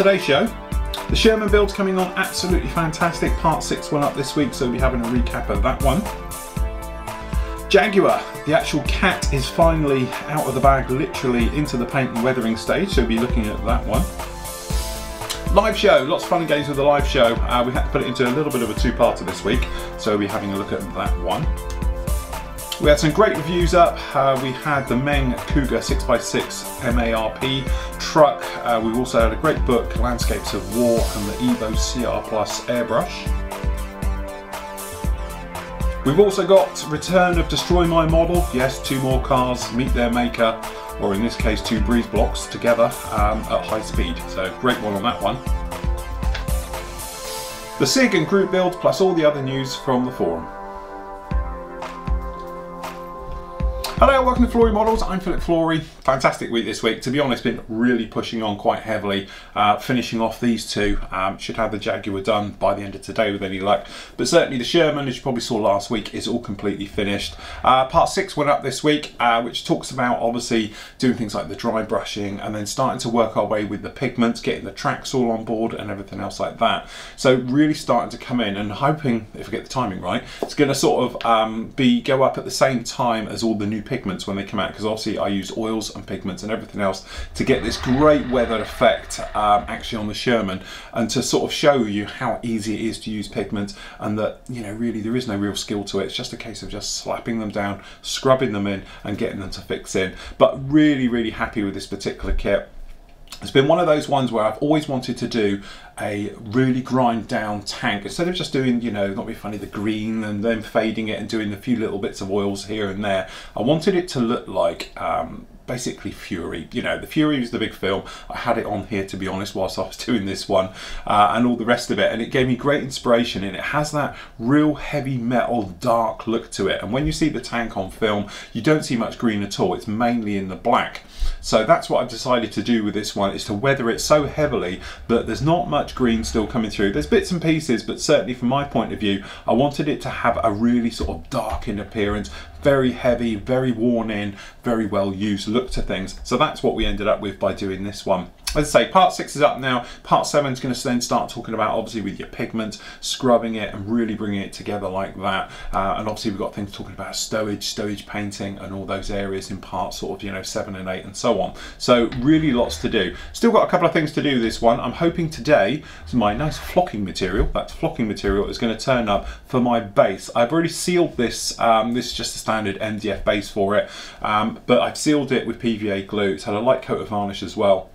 today's show, the Sherman build's coming on absolutely fantastic. Part 6 went up this week, so we'll be having a recap of that one. Jaguar, the actual cat is finally out of the bag, literally into the paint and weathering stage, so we'll be looking at that one. Live show, lots of fun and games with the live show. We had to put it into a little bit of a two-parter this week, so we'll be having a look at that one. We had some great reviews up. We had the Meng Cougar 6x6 MARP truck. We've also had a great book, Landscapes of War, and the Evo CR Plus airbrush. We've also got return of Destroy My Model. Yes, 2 more cars meet their maker, or in this case 2 breeze blocks together at high speed. So great one on that one. The SIG and Group Build, plus all the other news from the forum. Hello, welcome to Flory Models. I'm Flory. Fantastic week this week. To be honest, been really pushing on quite heavily, finishing off these two. Should have the Jaguar done by the end of today with any luck. But certainly the Sherman, as you probably saw last week, is all completely finished. Part 6 went up this week, which talks about obviously doing things like the dry brushing and then starting to work our way with the pigments, getting the tracks all on board and everything else like that. So really starting to come in and hoping, if I get the timing right, it's going to sort of go up at the same time as all the new pigments when they come out, because obviously I use oils and pigments and everything else to get this great weathered effect actually on the Sherman, and to sort of show you how easy it is to use pigments, and that, you know, really there is no real skill to it. It's just a case of just slapping them down, scrubbing them in and getting them to fix in. But really happy with this particular kit. It's been one of those ones where I've always wanted to do a really grind down tank, instead of just doing, you know, not be funny, the green and then fading it and doing a few little bits of oils here and there. I wanted it to look like basically Fury. You know, the Fury was the big film. I had it on here, to be honest, whilst I was doing this one and all the rest of it, and it gave me great inspiration, and it has that real heavy metal dark look to it. And when you see the tank on film, you don't see much green at all. It's mainly in the black. So that's what I've decided to do with this one, is to weather it so heavily that there's not much green still coming through. There's bits and pieces, but certainly from my point of view, I wanted it to have a really sort of darkened appearance, very heavy, very worn in, very well used look to things. So that's what we ended up with by doing this one. As I say, part 6 is up now. Part 7 is going to then start talking about, obviously, with your pigment, scrubbing it and really bringing it together like that. And obviously we've got things talking about stowage painting and all those areas in part sort of, you know, 7 and 8 and so on. So really lots to do. Still got a couple of things to do with this one. I'm hoping today my nice flocking material, that flocking material, is going to turn up for my base. I've already sealed this. This is just a standard MDF base for it, but I've sealed it with PVA glue. It's had a light coat of varnish as well.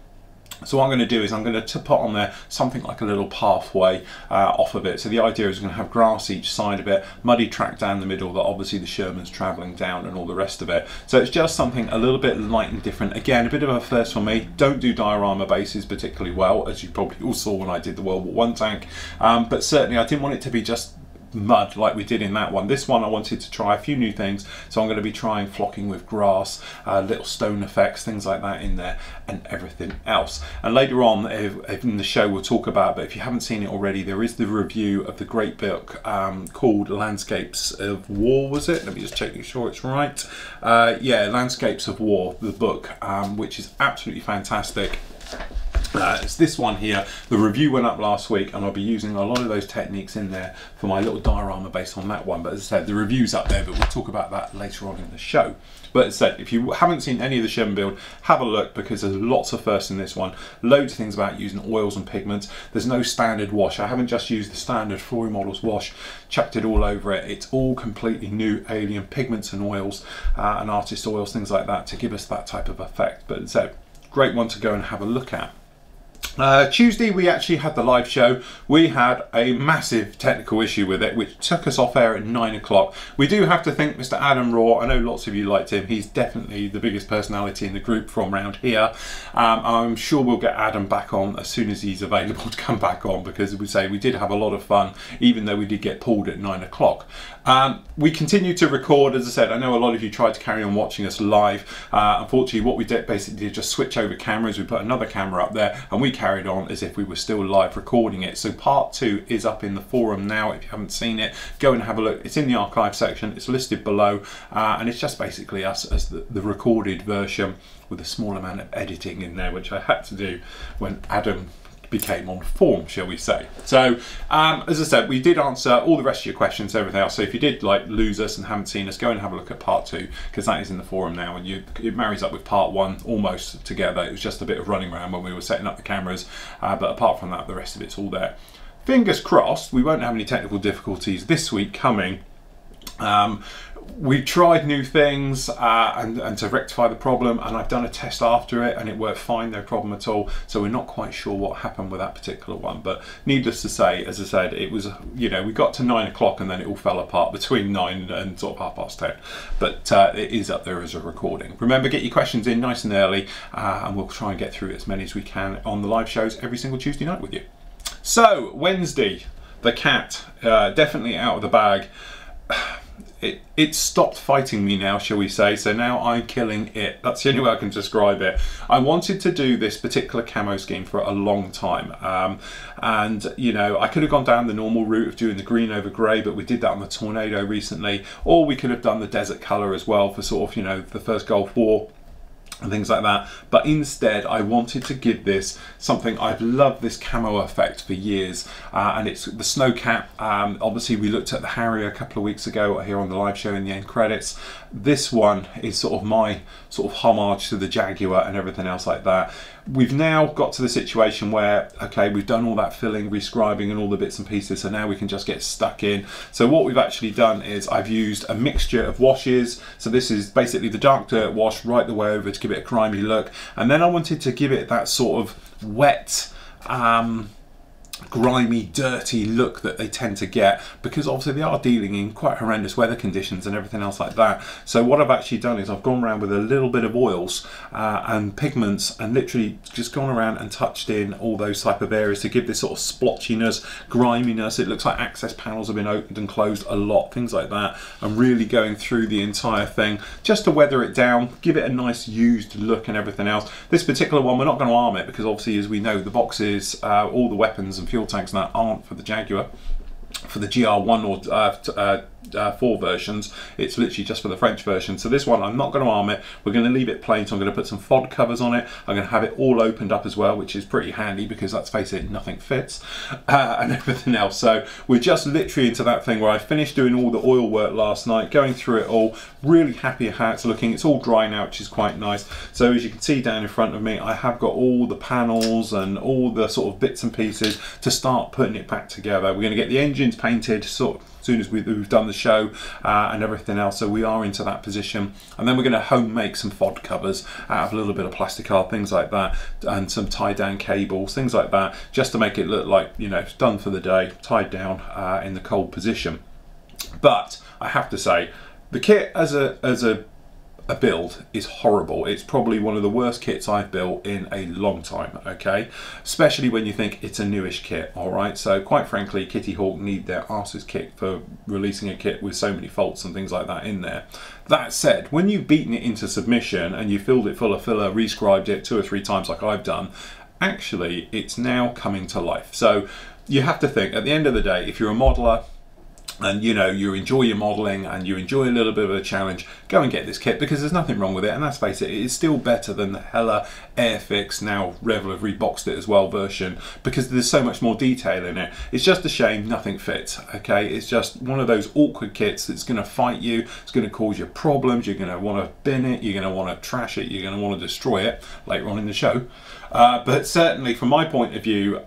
So what I'm going to do is I'm going to put on there something like a little pathway off of it. So the idea is we're going to have grass each side of it, muddy track down the middle that obviously the Sherman's travelling down, and all the rest of it. So it's just something a little bit light and different. Again, a bit of a first for me. Don't do diorama bases particularly well, as you probably all saw when I did the World War I tank. But certainly I didn't want it to be just mud like we did in that one. This one I wanted to try a few new things, so I'm going to be trying flocking with grass, little stone effects, things like that in there, and everything else. And later on in the show we'll talk about, but if you haven't seen it already, there is the review of the great book called Landscapes of War, was it? Let me just check sure it's right. Yeah, Landscapes of War, the book, which is absolutely fantastic. It's this one here. The review went up last week, and I'll be using a lot of those techniques in there for my little diorama based on that one. But as I said, the review's up there, but we'll talk about that later on in the show. But as I said, if you haven't seen any of the Sherman build, have a look, because there's lots of firsts in this one. Loads of things about using oils and pigments. There's no standard wash. I haven't just used the standard Flory Models wash, chucked it all over it. It's all completely new alien pigments and oils and artist oils, things like that, to give us that type of effect. But as I said, great one to go and have a look at. Tuesday we actually had the live show. We had a massive technical issue with it, which took us off air at 9 o'clock. We do have to thank Mr. Adam Raw. I know lots of you liked him. He's definitely the biggest personality in the group from around here. I'm sure we'll get Adam back on as soon as he's available to come back on, because as we say, we did have a lot of fun, even though we did get pulled at 9 o'clock. We continue to record. As I said, I know a lot of you tried to carry on watching us live. Unfortunately, what we did basically just switch over cameras. We put another camera up there and we carried on as if we were still live recording it. So part 2 is up in the forum now. If you haven't seen it, go and have a look. It's in the archive section. It's listed below, and it's just basically us as the recorded version with a small amount of editing in there, which I had to do when Adam became on form, shall we say. So as I said, we did answer all the rest of your questions, everything else. So if you did like lose us and haven't seen us, go and have a look at part 2, because that is in the forum now, and it marries up with part 1 almost together. It was just a bit of running around when we were setting up the cameras, but apart from that, the rest of it's all there. Fingers crossed we won't have any technical difficulties this week coming. We've tried new things and to rectify the problem, and I've done a test after it and it worked fine, no problem at all. So we're not quite sure what happened with that particular one, but needless to say, as I said, it was, you know, we got to 9 o'clock and then it all fell apart between 9 and sort of 10:30. But it is up there as a recording. Remember, get your questions in nice and early, and we'll try and get through as many as we can on the live shows every single Tuesday night with you. So Wednesday, the cat, definitely out of the bag. It stopped fighting me now, shall we say, so now I'm killing it. That's the only way I can describe it. I wanted to do this particular camo scheme for a long time, and you know, I could have gone down the normal route of doing the green over grey, but we did that on the Tornado recently, or we could have done the desert colour as well for sort of, you know, the first Gulf War and things like that. But instead I wanted to give this something. I've loved this camo effect for years, and it's the Snowcat. Obviously we looked at the Harrier a couple of weeks ago here on the live show in the end credits. This one is sort of my sort of homage to the Jaguar and everything else like that. We've now got to the situation where, okay, we've done all that filling, rescribing and all the bits and pieces, so now we can just get stuck in. So what we've actually done is I've used a mixture of washes. So this is basically the dark dirt wash right the way over to give it a grimy look, and then I wanted to give it that sort of wet, grimy, dirty look that they tend to get, because obviously they are dealing in quite horrendous weather conditions and everything else like that. So what I've actually done is I've gone around with a little bit of oils and pigments, and literally just gone around and touched in all those type of areas to give this sort of splotchiness, griminess. It looks like access panels have been opened and closed a lot, things like that. I'm really going through the entire thing just to weather it down, give it a nice used look and everything else. This particular one, we're not going to arm it, because obviously, as we know, the boxes, all the weapons and fuel tanks and that aren't for the Jaguar. For the GR1 or 4 versions, it's literally just for the French version. So this one, I'm not going to arm it. We're going to leave it plain. So I'm going to put some FOD covers on it. I'm going to have it all opened up as well, which is pretty handy because, let's face it, nothing fits and everything else. So we're just literally into that thing where I finished doing all the oil work last night, going through it all. Really happy how it's looking. It's all dry now, which is quite nice. So as you can see down in front of me, I have got all the panels and all the sort of bits and pieces to start putting it back together. We're going to get the engines painted sort of as soon as we've done the show and everything else, so we are into that position. And then we're going to home make some FOD covers out of a little bit of plastic art, things like that, and some tie down cables, things like that, just to make it look like, you know, it's done for the day, tied down in the cold position. But I have to say, the kit as a build is horrible. It's probably one of the worst kits I've built in a long time, okay? Especially when you think it's a newish kit, all right? So quite frankly, Kitty Hawk need their asses kicked for releasing a kit with so many faults and things like that in there. That said, when you've beaten it into submission and you filled it full of filler, rescribed it 2 or 3 times like I've done, actually it's now coming to life. So you have to think, at the end of the day, if you're a modeler, and you know, you enjoy your modelling and you enjoy a little bit of a challenge, go and get this kit, because there's nothing wrong with it. And let's face it, it's still better than the Hella Airfix, now Revell have reboxed it as well, version, because there's so much more detail in it. It's just a shame nothing fits, okay? It's just one of those awkward kits that's going to fight you, it's going to cause you problems, you're going to want to bin it, you're going to want to trash it, you're going to want to destroy it later on in the show. But certainly from my point of view,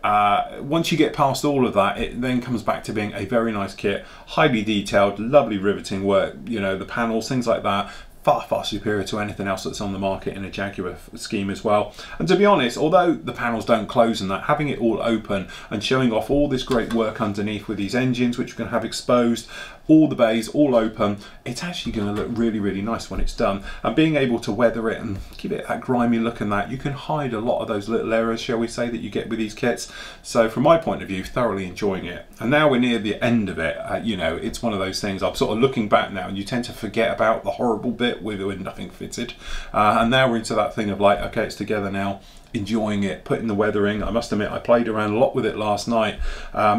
once you get past all of that, it then comes back to being a very nice kit, highly detailed, lovely riveting work, you know, the panels, things like that, far superior to anything else that's on the market in a Jaguar scheme as well. And to be honest, although the panels don't close and that, having it all open and showing off all this great work underneath with these engines, which we're going to have exposed, all the bays all open, it's actually going to look really nice when it's done. And being able to weather it and give it that grimy look and that, you can hide a lot of those little errors, shall we say, that you get with these kits. So from my point of view, thoroughly enjoying it. And now we're near the end of it, you know, it's one of those things, I'm sort of looking back now and you tend to forget about the horrible bit when nothing fitted. And now we're into that thing of like, okay, it's together now, enjoying it, putting the weathering. I must admit, I played around a lot with it last night,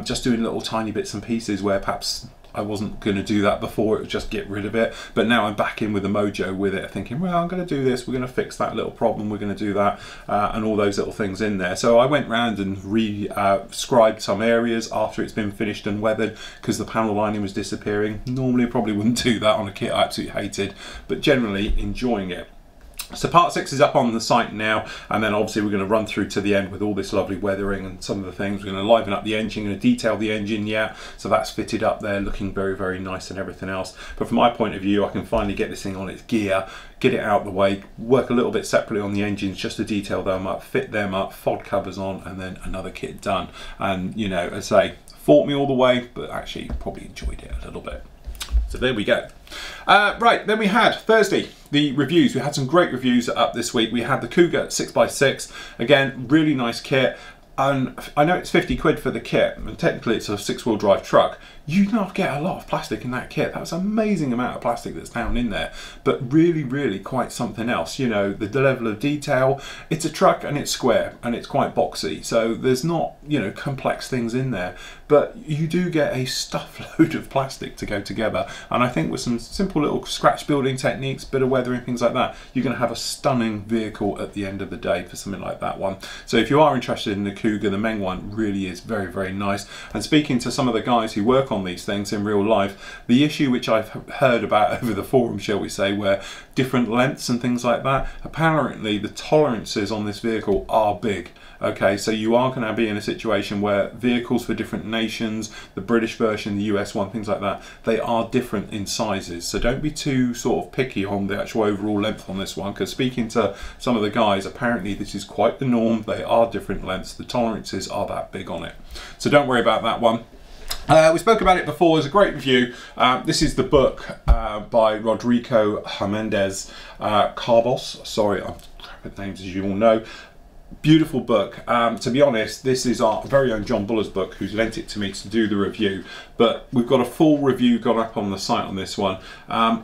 just doing little tiny bits and pieces where perhaps I wasn't going to do that before, it was just get rid of it. But now I'm back in with the mojo with it, thinking, well, I'm going to do this, we're going to fix that little problem, we're going to do that, and all those little things in there. So I went round and scribed some areas after it's been finished and weathered, because the panel lining was disappearing. Normally I probably wouldn't do that on a kit I absolutely hated, but generally enjoying it. So part 6 is up on the site now, and then obviously we're going to run through to the end with all this lovely weathering and some of the things. We're going to liven up the engine, going to detail the engine yet, so that's fitted up there, looking very, very nice and everything else. But from my point of view, I can finally get this thing on its gear, get it out of the way, work a little bit separately on the engines just to detail them up, fit them up, FOD covers on, and then another kit done. And you know, as I say, fought me all the way, but actually probably enjoyed it a little bit. So there we go. Right, then we had Thursday, the reviews. We had some great reviews up this week. We had the Cougar 6x6. Again, really nice kit. And I know it's 50 quid for the kit, and technically it's a 6-wheel drive truck. You don't get a lot of plastic in that kit. That's an amazing amount of plastic that's down in there, but really, really quite something else. You know, the level of detail, it's a truck and it's square and it's quite boxy. So there's not, you know, complex things in there, but you do get a stuff load of plastic to go together. And I think with some simple little scratch building techniques, bit of weathering, things like that, you're going to have a stunning vehicle at the end of the day for something like that one. So if you are interested in the Cougar, the Meng one really is very, very nice. And speaking to some of the guys who work on these things in real life, the issue which I've heard about over the forum, shall we say, where different lengths and things like that, apparently the tolerances on this vehicle are big. Okay, so you are going to be in a situation where vehicles for different nations, the British version, the US one, things like that, they are different in sizes. So don't be too sort of picky on the actual overall length on this one, because speaking to some of the guys, apparently this is quite the norm. They are different lengths. The tolerances are that big on it. So don't worry about that one. We spoke about it before. It's a great review. This is the book by Rodrigo Jimenez Carbos. Sorry, I'm crap at names, as you all know. Beautiful book. To be honest, this is our very own John Buller's book, who's lent it to me to do the review, but we've got a full review gone up on the site on this one.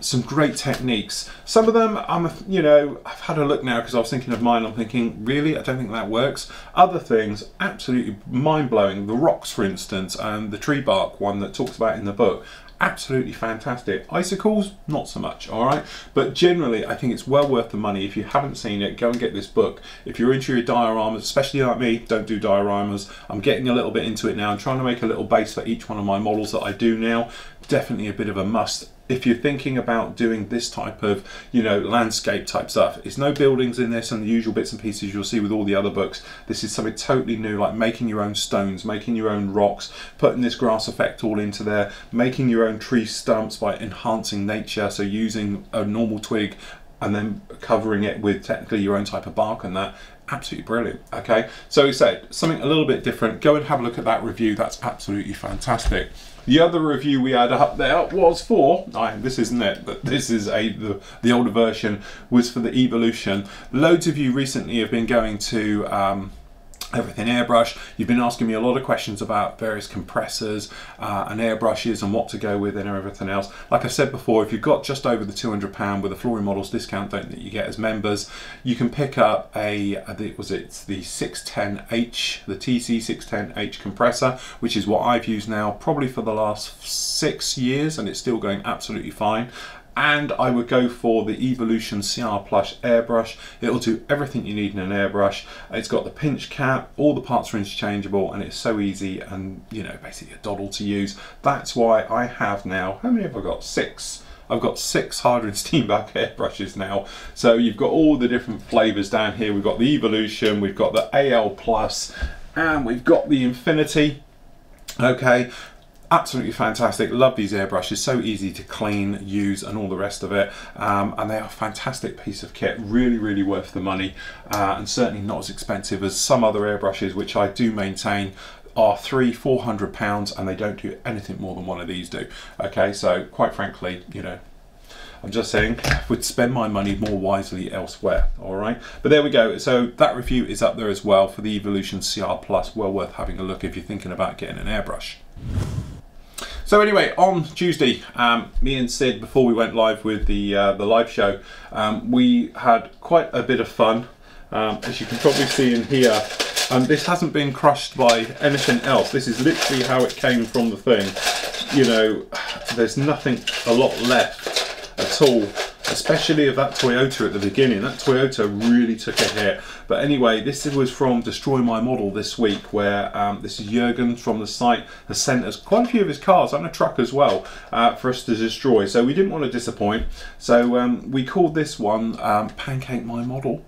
Some great techniques. Some of them, you know, I've had a look now because I was thinking of mine. I'm thinking, really, I don't think that works. Other things, absolutely mind-blowing. The rocks, for instance, and the tree bark one that talks about in the book, absolutely fantastic. Icicles, not so much, all right? But generally, I think it's well worth the money. If you haven't seen it, go and get this book. If you're into your dioramas, especially like me, don't do dioramas. I'm getting a little bit into it now. I'm trying to make a little base for each one of my models that I do now. Definitely a bit of a must. If you're thinking about doing this type of, you know, landscape type stuff, it's no buildings in this and the usual bits and pieces you'll see with all the other books. This is something totally new, like making your own stones, making your own rocks, putting this grass effect all into there, making your own tree stumps by enhancing nature, so using a normal twig and then covering it with technically your own type of bark and that. Absolutely brilliant. Okay, so we said something a little bit different. Go and have a look at that review. That's absolutely fantastic. The other review we had up there was for, this isn't it, but this is the older version, was for the Evolution. Loads of you recently have been going to Everything Airbrush. You've been asking me a lot of questions about various compressors and airbrushes and what to go with and everything else. Like I said before, if you've got just over the £200 with a Flory Models discount that you get as members, you can pick up the 610H, the TC610H compressor, which is what I've used now probably for the last 6 years, and it's still going absolutely fine. And I would go for the Evolution CR Plus airbrush. It'll do everything you need in an airbrush. It's got the pinch cap, all the parts are interchangeable, and it's so easy and, you know, basically a doddle to use. That's why I have now, how many have I got? 6. I've got 6 Harder and Steam back airbrushes now. So you've got all the different flavors down here. We've got the Evolution, we've got the AL Plus, and we've got the Infinity. Okay. Absolutely fantastic. Love these airbrushes, so easy to clean, use, and all the rest of it. And they are a fantastic piece of kit, really, really worth the money, and certainly not as expensive as some other airbrushes, which I do maintain are £300–400, and they don't do anything more than one of these do. Okay, so quite frankly, you know, I'm just saying, I would spend my money more wisely elsewhere, all right? But there we go. So that review is up there as well for the Evolution CR Plus. Well worth having a look if you're thinking about getting an airbrush. So anyway, on Tuesday, me and Sid, before we went live with the live show, we had quite a bit of fun. As you can probably see in here, this hasn't been crushed by anything else. This is literally how it came from the thing. You know, there's nothing a lot left at all, especially of that Toyota at the beginning. That Toyota really took a hit. But anyway, this was from Destroy My Model this week, where this is Jurgen from the site has sent us quite a few of his cars and a truck as well for us to destroy. So we didn't want to disappoint. So we called this one Pancake My Model.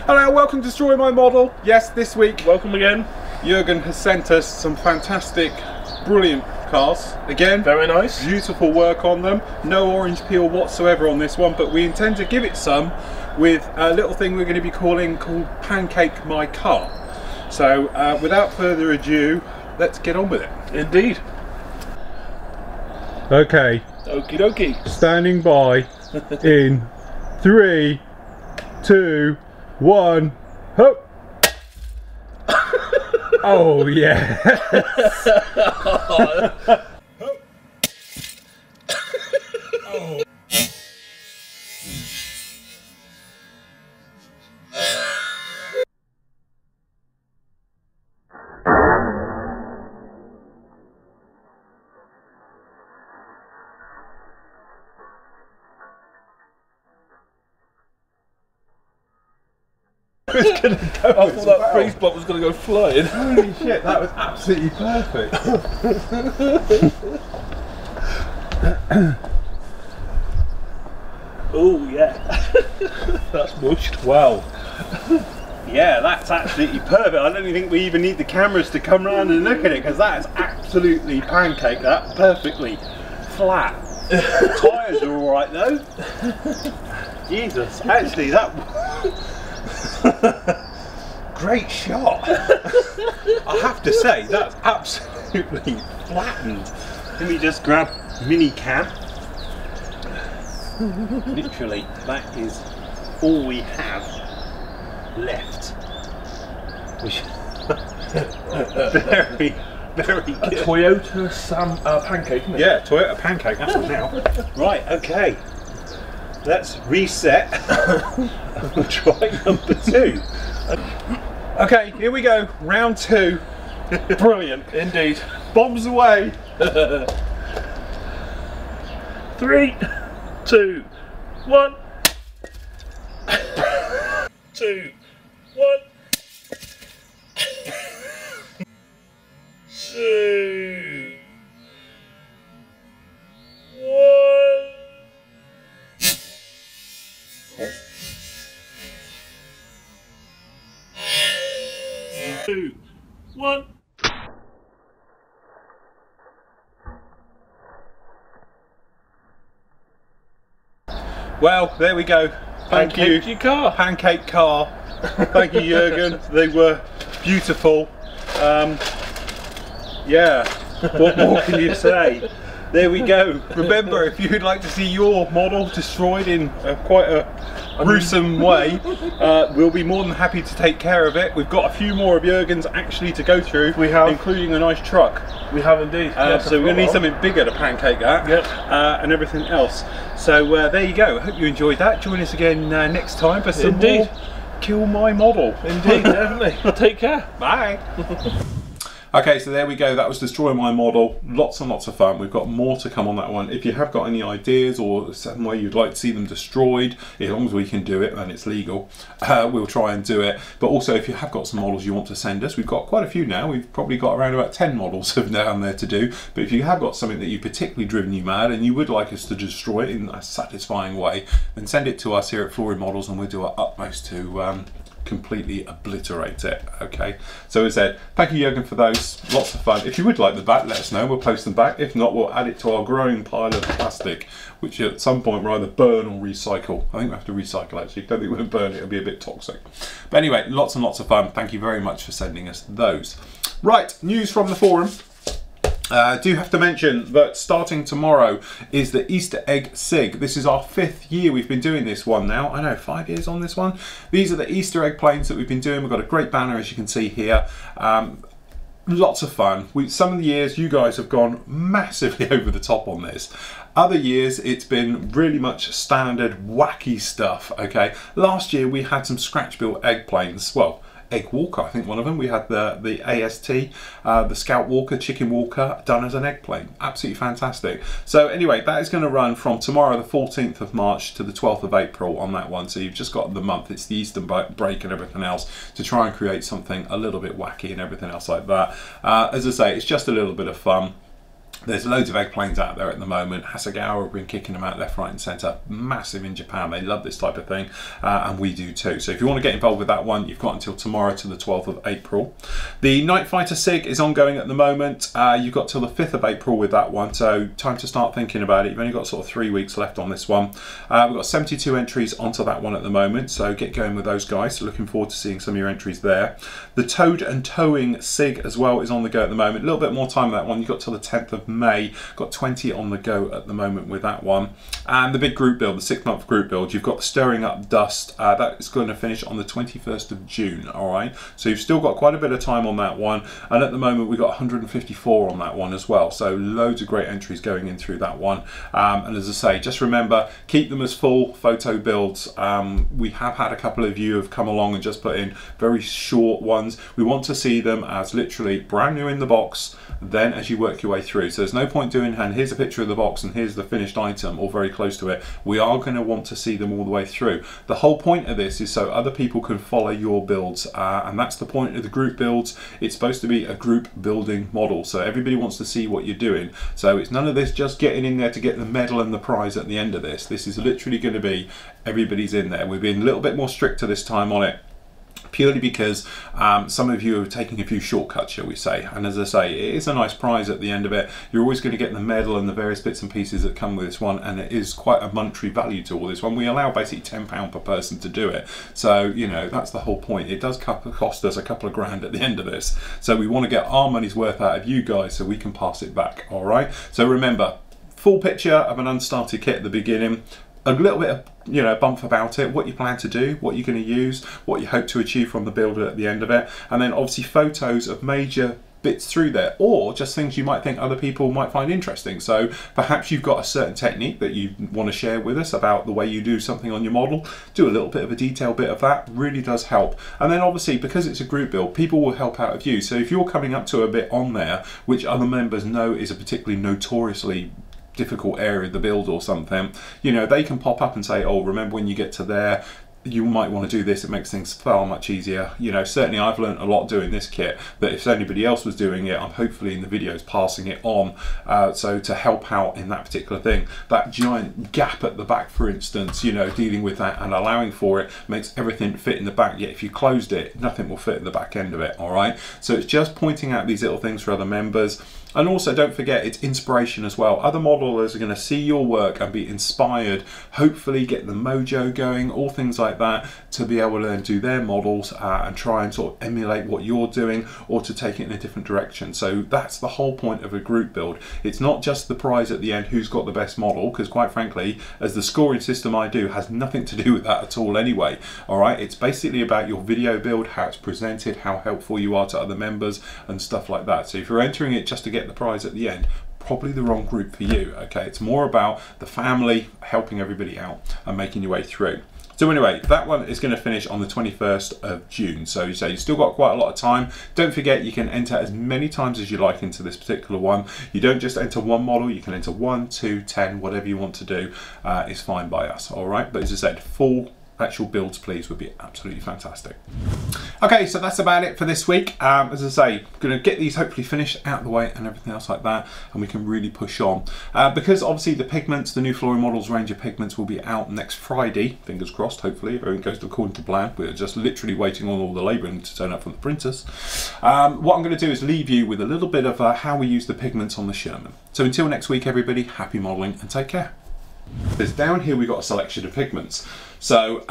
Hello, welcome to Destroy My Model. Yes, this week, welcome again. Jurgen has sent us some fantastic, brilliant cars. Again, very nice. Beautiful work on them. No orange peel whatsoever on this one, but we intend to give it some with a little thing we're going to be called Pancake My Car. So without further ado, let's get on with it. Indeed. Okay. Okie dokie. Standing by in 3, 2, 1, hope. Oh yeah. Oh. I thought that freeze block was going to go flying. Holy shit, that was absolutely perfect. Oh yeah. That's mushed. Wow. Yeah, that's absolutely perfect. I don't even think we even need the cameras to come around and look at it, because that is absolutely pancake. That perfectly flat. Tyres are all right though. Jesus, actually that. Great shot. I have to say, that's absolutely flattened. Let me just grab mini cam. Literally, that is all we have left. Which very, very good. A Toyota pancake, isn't it? Yeah, Toyota pancake, that's it now. Right, okay. Let's reset. We'll try number 2. Okay, here we go. Round 2. Brilliant. Indeed. Bombs away. 3, 2, 1. 2, 1. 2, 1. 2, 1. Well, there we go. Thank you. Your car. Pancake car. Thank you, Jurgen. They were beautiful. Yeah, what more can you say? There we go. Remember, if you'd like to see your model destroyed in quite a gruesome way, we'll be more than happy to take care of it. We've got a few more of Jurgen's actually to go through. We have. Including a nice truck. We have indeed. So we're going to need something bigger to pancake that. Yep. And everything else. So there you go. I hope you enjoyed that. Join us again next time for some more Kill My Model. Indeed, definitely. Take care. Bye. Okay, so there we go. That was Destroy My Model. Lots and lots of fun. We've got more to come on that one. If you have got any ideas or some way you'd like to see them destroyed, as long as we can do it and it's legal, we'll try and do it. But also, if you have got some models you want to send us, we've got quite a few now. We've probably got around about 10 models down there to do. But if you have got something that you've particularly driven you mad and you would like us to destroy it in a satisfying way, then send it to us here at Flory Models and we'll do our utmost to completely obliterate it. Okay, so as I said, thank you, Jurgen, for those. Lots of fun. If you would like them back, let us know. We'll post them back. If not, we'll add it to our growing pile of plastic, which at some point we'll either burn or recycle. I think we have to recycle, actually. Don't think we'll burn it. It'll be a bit toxic. But anyway, lots and lots of fun. Thank you very much for sending us those. Right, news from the forum. I do have to mention that starting tomorrow is the Easter egg SIG. This is our 5th year we've been doing this one now. I know, 5 years on this one. These are the Easter egg planes that we've been doing. We've got a great banner, as you can see here. Lots of fun. Some of the years you guys have gone massively over the top on this. Other years it's been really much standard wacky stuff, okay? Last year we had some scratch built egg planes. Well, egg walker, I think one of them. We had the AST, the Scout Walker, Chicken Walker, done as an egg plane. Absolutely fantastic. So anyway, that is going to run from tomorrow, the 14th of March, to the 12th of April on that one. So you've just got the month. It's the Easter break and everything else to try and create something a little bit wacky and everything else like that. As I say, it's just a little bit of fun. There's loads of egg planes out there at the moment. Jaguar have been kicking them out left, right and centre. Massive in Japan. They love this type of thing, and we do too. So if you want to get involved with that one, you've got until tomorrow to the 12th of April. The Night Fighter SIG is ongoing at the moment. You've got till the 5th of April with that one, so time to start thinking about it. You've only got sort of 3 weeks left on this one. We've got 72 entries onto that one at the moment, so get going with those guys. So looking forward to seeing some of your entries there. The Towed and Towing SIG as well is on the go at the moment. A little bit more time on that one. You've got till the 10th of May. Got 20 on the go at the moment with that one. And the big group build, the 6-month group build, you've got the Stirring Up Dust. That is going to finish on the 21st of June, all right? So you've still got quite a bit of time on that one. And at the moment, we've got 154 on that one as well. So loads of great entries going in through that one. And as I say, just remember, keep them as full photo builds. We have had a couple of you have come along and just put in very short ones. We want to see them as literally brand new in the box, then as you work your way through. So there's no point doing, and here's a picture of the box and here's the finished item or very close to it. We are going to want to see them all the way through. The whole point of this is so other people can follow your builds, and that's the point of the group builds. It's supposed to be a group building model, so everybody wants to see what you're doing. So it's none of this just getting in there to get the medal and the prize at the end of this. This is literally going to be everybody's in there. We've been a little bit more stricter this time on it, purely because some of you are taking a few shortcuts, shall we say. And as I say, it is a nice prize at the end of it. You're always going to get the medal and the various bits and pieces that come with this one, and it is quite a monetary value to all this one. We allow basically £10 per person to do it. So, you know, that's the whole point. It does cost us a couple of grand at the end of this. So we want to get our money's worth out of you guys so we can pass it back, all right? So remember, full picture of an unstarted kit at the beginning, a little bit of, you know, bump about it, what you plan to do, what you're going to use, what you hope to achieve from the build at the end of it, and then obviously photos of major bits through there, or just things you might think other people might find interesting. So perhaps you've got a certain technique that you want to share with us about the way you do something on your model. Do a little bit of a detailed bit of that, really does help. And then obviously, because it's a group build, people will help out of you. So if you're coming up to a bit on there which other members know is a particularly notoriously difficult area of the build or something, you know, they can pop up and say, oh, remember when you get to there, you might want to do this. It makes things far much easier. You know, certainly I've learned a lot doing this kit, but if anybody else was doing it, I'm hopefully in the videos passing it on, so to help out in that particular thing. That giant gap at the back, for instance, you know, dealing with that and allowing for it makes everything fit in the back, yet if you closed it, nothing will fit in the back end of it, all right? So it's just pointing out these little things for other members. And also don't forget, it's inspiration as well. Other modelers are going to see your work and be inspired, hopefully get the mojo going, all things like that, to be able to then do their models and try and sort of emulate what you're doing, or to take it in a different direction. So that's the whole point of a group build. It's not just the prize at the end, who's got the best model, because quite frankly, as the scoring system I do has nothing to do with that at all anyway. All right, it's basically about your video build, how it's presented, how helpful you are to other members and stuff like that. So if you're entering it just to get the prize at the end, probably the wrong group for you. Okay, it's more about the family, helping everybody out and making your way through. So anyway, that one is going to finish on the 21st of June. So you say you've still got quite a lot of time. Don't forget, you can enter as many times as you like into this particular one. You don't just enter one model, you can enter 1, 2, 10, whatever you want to do is fine by us, all right? But as I said, full actual builds please would be absolutely fantastic. Okay, so that's about it for this week. As I say, going to get these hopefully finished out of the way and everything else like that, and we can really push on. Because obviously the pigments, the new Flory models range of pigments will be out next Friday, fingers crossed, hopefully, if everything goes according to plan. We're just literally waiting on all the labelling to turn up from the printers. What I'm going to do is leave you with a little bit of how we use the pigments on the Sherman. So until next week, everybody, happy modelling and take care. There's down here we've got a selection of pigments. So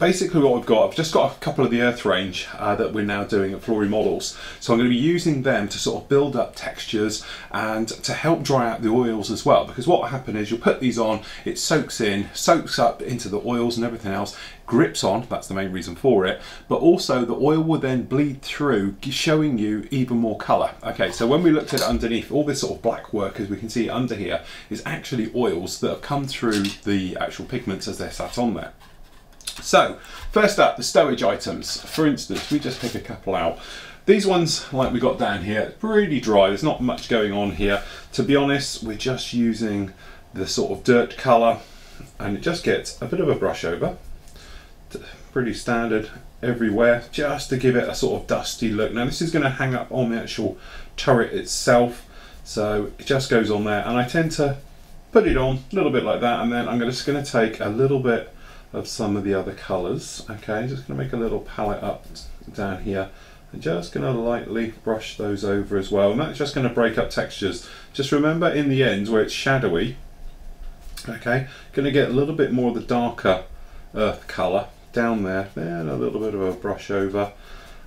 basically what I've just got a couple of the Earth range that we're now doing at Flory Models. So I'm going to be using them to sort of build up textures and to help dry out the oils as well, because what will happen is you'll put these on, it soaks up into the oils and everything else, grips on, that's the main reason for it, but also the oil will then bleed through, showing you even more colour. Okay, so when we looked at it underneath, all this sort of black work, as we can see under here, is actually oils that have come through the actual pigments as they're sat on there. So, first up, the stowage items. For instance, we just pick a couple out. These ones, like we got down here, it's pretty dry, there's not much going on here. To be honest, we're just using the sort of dirt colour, and it just gets a bit of a brush over. Pretty standard everywhere, just to give it a sort of dusty look. Now this is going to hang up on the actual turret itself, so it just goes on there, and I tend to put it on a little bit like that, and then I'm just going to take a little bit of some of the other colours. Okay, just going to make a little palette up down here, and just going to lightly brush those over as well, and that's just going to break up textures. Just remember, in the ends where it's shadowy, okay, going to get a little bit more of the darker earth colour down there, and a little bit of a brush over,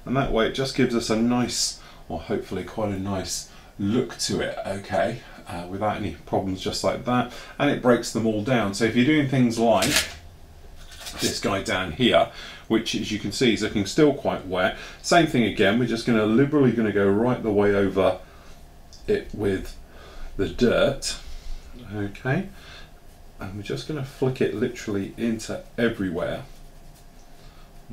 and that way it just gives us a nice, or hopefully quite a nice look to it, okay, without any problems, just like that, and it breaks them all down. So if you're doing things like this guy down here, which as you can see is looking still quite wet, same thing again, we're just going to liberally go right the way over it with the dirt, okay, and we're just going to flick it literally into everywhere.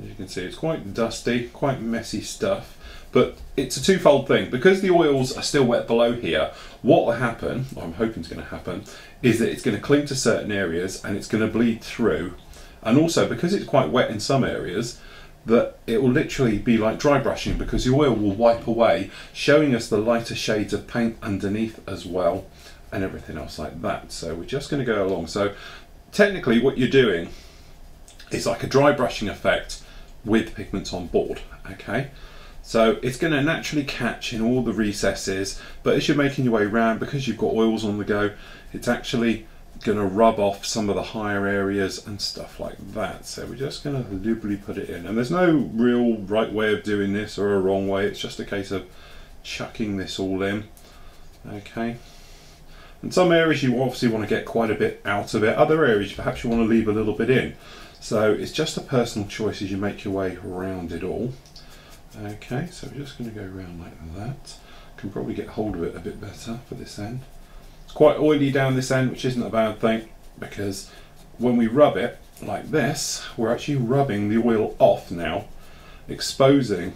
As you can see, it's quite dusty, quite messy stuff, but it's a twofold thing. Because the oils are still wet below here, what will happen, or I'm hoping is going to happen, is that it's going to cling to certain areas and it's going to bleed through. And also, because it's quite wet in some areas, that it will literally be like dry brushing, because the oil will wipe away, showing us the lighter shades of paint underneath as well, and everything else like that. So we're just going to go along. So technically what you're doing is like a dry brushing effect with pigments on board, okay? So it's going to naturally catch in all the recesses, but as you're making your way around, because you've got oils on the go, it's actually going to rub off some of the higher areas and stuff like that. So we're just going to liberally put it in, and there's no real right way of doing this or a wrong way, it's just a case of chucking this all in, okay? In some areas you obviously want to get quite a bit out of it, other areas perhaps you want to leave a little bit in. So it's just a personal choice as you make your way around it all. Okay, so we're just going to go around like that. Can probably get hold of it a bit better for this end. It's quite oily down this end, which isn't a bad thing, because when we rub it like this, we're actually rubbing the oil off now, exposing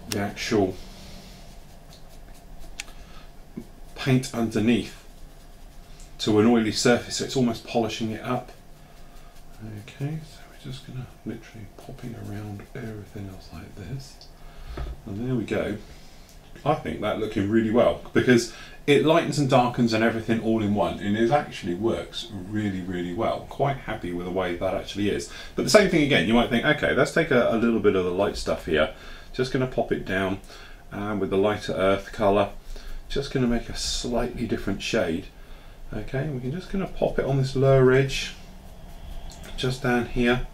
the actual paint underneath to an oily surface, so it's almost polishing it up. Okay, so we're just going to literally popping around everything else like this, and there we go. I think that looking really well, because it lightens and darkens and everything all in one, and it actually works really well. Quite happy with the way that actually is. But the same thing again, you might think, okay, let's take a little bit of the light stuff here, just going to pop it down with the lighter earth colour, just going to make a slightly different shade. Okay, we can just going to pop it on this lower edge, just down here.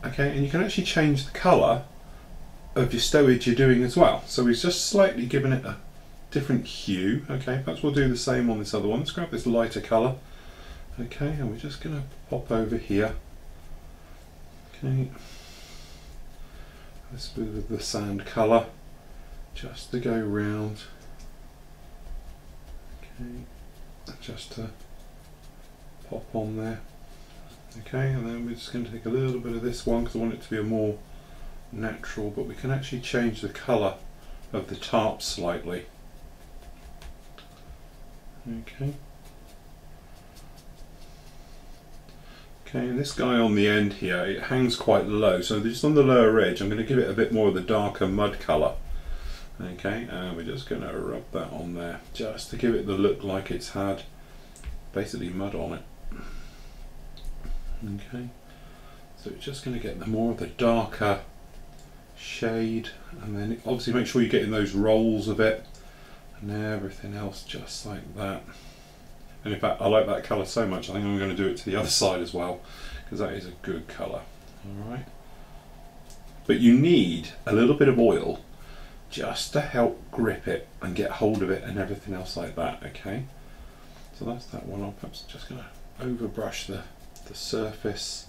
Okay, and you can actually change the colour of your stowage you're doing as well. So we've just slightly given it a different hue. Okay, perhaps we'll do the same on this other one. Let's grab this lighter colour. Okay, and we're just going to pop over here. Okay, this bit of the sand colour, just to go round. Okay, just to pop on there. Okay, and then we're just going to take a little bit of this one because I want it to be a more natural, but we can actually change the colour of the tarp slightly. Okay. Okay, and this guy on the end here, it hangs quite low, so just on the lower edge I'm going to give it a bit more of the darker mud colour. Okay, and we're just going to rub that on there, just to give it the look like it's had basically mud on it. Okay, so it's just going to get the more of the darker shade, and then obviously make sure you're getting those rolls of it and everything else just like that. And in fact, I like that colour so much, I think I'm going to do it to the other side as well, because that is a good colour. Alright. But you need a little bit of oil just to help grip it and get hold of it and everything else like that, okay? So that's that one. I'm perhaps just going to overbrush the surface.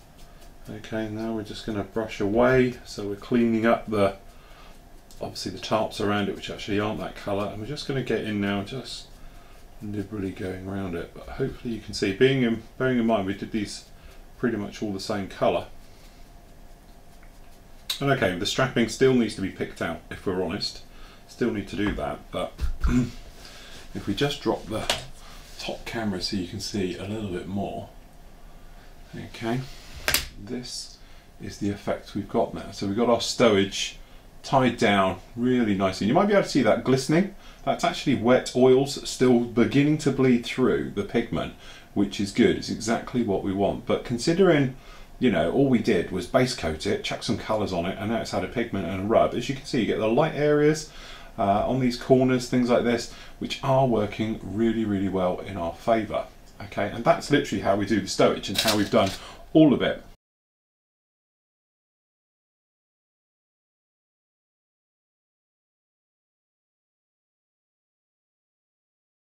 Okay, now we're just going to brush away, so we're cleaning up the, obviously the tarps around it, which actually aren't that colour, and we're just going to get in now, just liberally going around it. But hopefully you can see, bearing in mind we did these pretty much all the same colour. And okay, the strapping still needs to be picked out, if we're honest. Still need to do that, but if we just drop the top camera so you can see a little bit more. Okay, this is the effect we've got now. So we've got our stowage tied down really nicely. You might be able to see that glistening. That's actually wet oils still beginning to bleed through the pigment, which is good. It's exactly what we want. But considering, you know, all we did was base coat it, chuck some colours on it, and now it's had a pigment and a rub. As you can see, you get the light areas on these corners, things like this, which are working really, really well in our favour. Okay, and that's literally how we do the stowage and how we've done all of it.